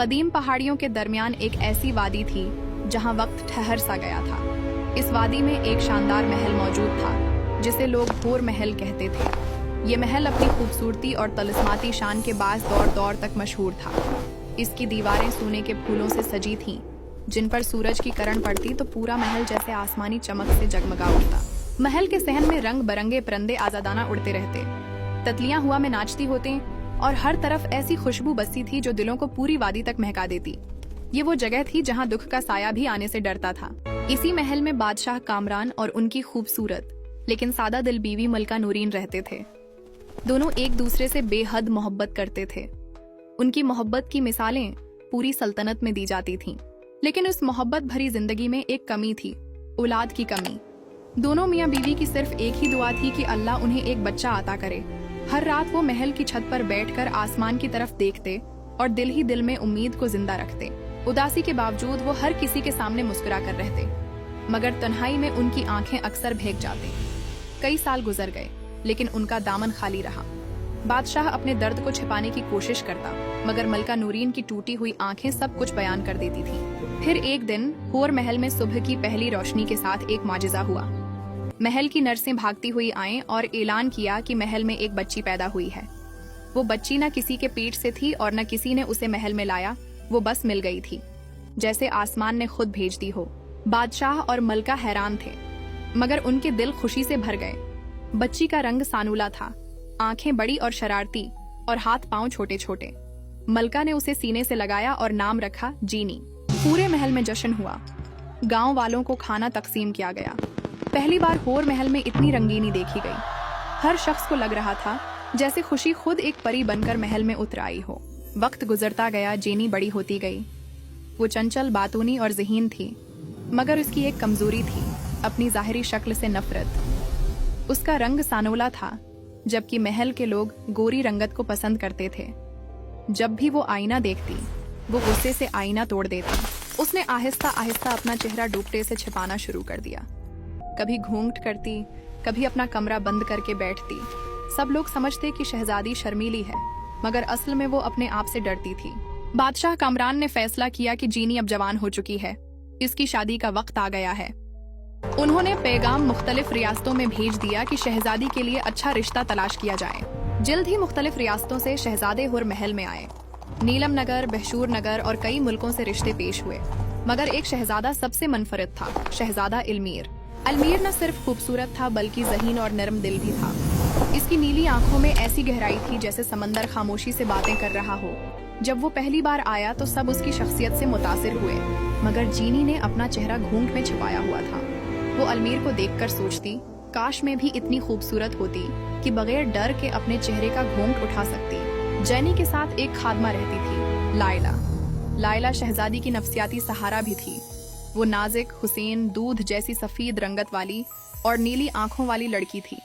قدیم پہاڑیوں کے درمیان ایک ایسی وادی تھی جہاں وقت ٹھہر سا گیا تھا۔ اس وادی میں ایک شاندار محل موجود تھا جسے لوگ ہور محل کہتے تھے۔ یہ محل اپنی خوبصورتی اور طلسماتی شان کے باعث دور دور تک مشہور تھا۔ اس کی دیواریں سونے کے پھولوں سے سجی تھیں جن پر سورج کی کرن پڑتی تو پورا محل جیسے آسمانی چمک سے جگمگا اٹھتا۔ محل کے صحن میں رنگ برنگے پرندے آزادانہ اڑتے رہتے، تتلیاں ہوا میں ناچتی ہوتی اور ہر طرف ایسی خوشبو بستی تھی جو دلوں کو پوری وادی تک مہکا دیتی۔ یہ وہ جگہ تھی جہاں دکھ کا سایہ بھی آنے سے ڈرتا تھا۔ اسی محل میں بادشاہ کامران اور ان کی خوبصورت لیکن سادہ دل بیوی ملکہ نورین رہتے تھے۔ دونوں ایک دوسرے سے بے حد محبت کرتے تھے۔ ان کی محبت کی مثالیں پوری سلطنت میں دی جاتی تھیں، لیکن اس محبت بھری زندگی میں ایک کمی تھی، اولاد کی کمی۔ دونوں میاں بیوی کی صرف ایک ہی دعا تھی کہ اللہ انہیں ایک بچہ عطا کرے۔ ہر رات وہ محل کی چھت پر بیٹھ کر آسمان کی طرف دیکھتے اور دل ہی دل میں امید کو زندہ رکھتے۔ اداسی کے باوجود وہ ہر کسی کے سامنے مسکرا کر رہتے، مگر تنہائی میں ان کی آنکھیں اکثر بھیگ جاتی۔ کئی سال گزر گئے لیکن ان کا دامن خالی رہا۔ بادشاہ اپنے درد کو چھپانے کی کوشش کرتا، مگر ملکہ نورین کی ٹوٹی ہوئی آنکھیں سب کچھ بیان کر دیتی تھیں۔ پھر ایک دن ہور محل میں صبح کی پہلی روشنی کے ساتھ ایک معجزہ ہوا۔ محل کی نرسیں بھاگتی ہوئی آئیں اور اعلان کیا کہ محل میں ایک بچی پیدا ہوئی ہے۔ وہ بچی نہ کسی کے پیٹ سے تھی اور نہ کسی نے اسے محل میں لایا، وہ بس مل گئی تھی، جیسے آسمان نے خود بھیج دی ہو۔ بادشاہ اور ملکہ حیران تھے، مگر ان کے دل خوشی سے بھر گئے۔ بچی کا رنگ سانولا تھا، آنکھیں بڑی اور شرارتی اور ہاتھ پاؤں چھوٹے چھوٹے۔ ملکہ نے اسے سینے سے لگایا اور نام رکھا جینی۔ پورے محل میں جشن ہوا، گاؤں والوں کو کھانا تقسیم کیا گیا۔ پہلی بار ہور محل میں اتنی رنگینی دیکھی گئی۔ ہر شخص کو لگ رہا تھا جیسے خوشی خود ایک پری بن کر محل میں اتر آئی ہو۔ وقت گزرتا گیا، جینی بڑی ہوتی گئی۔ وہ چنچل، باتونی اور ذہین تھی، مگر اس کی ایک کمزوری تھی، اپنی ظاہری شکل سے نفرت۔ اس کا رنگ سانولا تھا، جبکہ محل کے لوگ گوری رنگت کو پسند کرتے تھے۔ جب بھی وہ آئینہ دیکھتی، وہ غصے سے آئینہ توڑ دیتی۔ اس نے آہستہ آہستہ اپنا چہرہ ڈوپٹے سے چھپانا شروع کر دیا۔ کبھی گھونگھٹ کرتی، کبھی اپنا کمرہ بند کر کے بیٹھتی۔ سب لوگ سمجھتے کہ شہزادی شرمیلی ہے، مگر اصل میں وہ اپنے آپ سے ڈرتی تھی۔ بادشاہ کامران نے فیصلہ کیا کہ جینی اب جوان ہو چکی ہے، اس کی شادی کا وقت آ گیا ہے۔ انہوں نے پیغام مختلف ریاستوں میں بھیج دیا کہ شہزادی کے لیے اچھا رشتہ تلاش کیا جائے۔ جلد ہی مختلف ریاستوں سے شہزادے ہور محل میں آئے۔ نیلم نگر، بہشور نگر اور کئی ملکوں سے رشتے پیش ہوئے، مگر ایک شہزادہ سب سے منفرد تھا، شہزادہ المیر۔ المیر نہ صرف خوبصورت تھا بلکہ ذہین اور نرم دل بھی تھا۔ اس کی نیلی آنکھوں میں ایسی گہرائی تھی جیسے سمندر خاموشی سے باتیں کر رہا ہو۔ جب وہ پہلی بار آیا تو سب اس کی شخصیت سے متاثر ہوئے، مگر جینی نے اپنا چہرہ گھونگٹ میں چھپایا ہوا تھا۔ وہ المیر کو دیکھ کر سوچتی، کاش میں بھی اتنی خوبصورت ہوتی کہ بغیر ڈر کے اپنے چہرے کا گھونگٹ اٹھا سکتی۔ جینی کے ساتھ ایک خادمہ رہتی تھی، لائلہ۔ لائلہ شہزادی کی نفسیاتی سہارا بھی تھی۔ وہ نازک، حسین، دودھ جیسی سفید رنگت والی اور نیلی آنکھوں والی لڑکی تھی،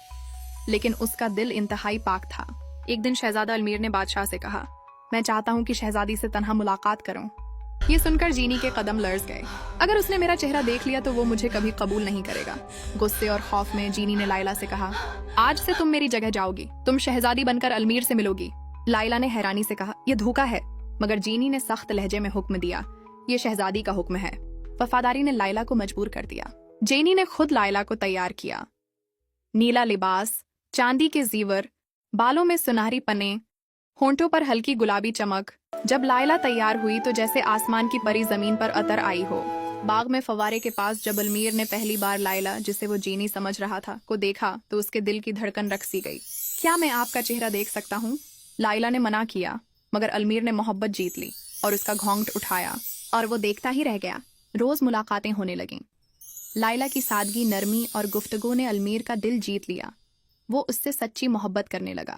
لیکن اس کا دل انتہائی پاک تھا۔ ایک دن شہزادہ المیر نے بادشاہ سے کہا، میں چاہتا ہوں کہ شہزادی سے تنہا ملاقات کروں۔ یہ سن کر جینی کے قدم لرز گئے۔ اگر اس نے میرا چہرہ دیکھ لیا تو وہ مجھے کبھی قبول نہیں کرے گا۔ غصے اور خوف میں جینی نے لائلہ سے کہا، آج سے تم میری جگہ جاؤ گی، تم شہزادی بن کر المیر سے ملو گی۔ لائلہ نے حیرانی سے کہا، یہ دھوکا ہے، مگر جینی نے سخت لہجے میں حکم دیا، یہ شہزادی کا حکم ہے۔ وفاداری نے لائلہ کو مجبور کر دیا۔ جینی نے خود لائلہ کو تیار کیا۔ نیلا لباس، چاندی کے زیور، بالوں میں سنہری پنے، ہونٹوں پر ہلکی گلابی چمک۔ جب لائلہ تیار ہوئی تو جیسے آسمان کی پری زمین پر اتر آئی ہو۔ باغ میں فوارے کے پاس جب المیر نے پہلی بار لائلہ، جسے وہ جینی سمجھ رہا تھا، کو دیکھا تو اس کے دل کی دھڑکن رک سی گئی۔ کیا میں آپ کا چہرہ دیکھ سکتا ہوں؟ لائلہ نے منع کیا، مگر المیر نے محبت جیت لی اور اس کا گھونگٹ اٹھایا، اور وہ دیکھتا ہی رہ گیا۔ روز ملاقاتیں ہونے لگیں۔ لائلہ کی سادگی، نرمی اور گفتگو نے المیر کا دل جیت لیا۔ وہ اس سے سچی محبت کرنے لگا۔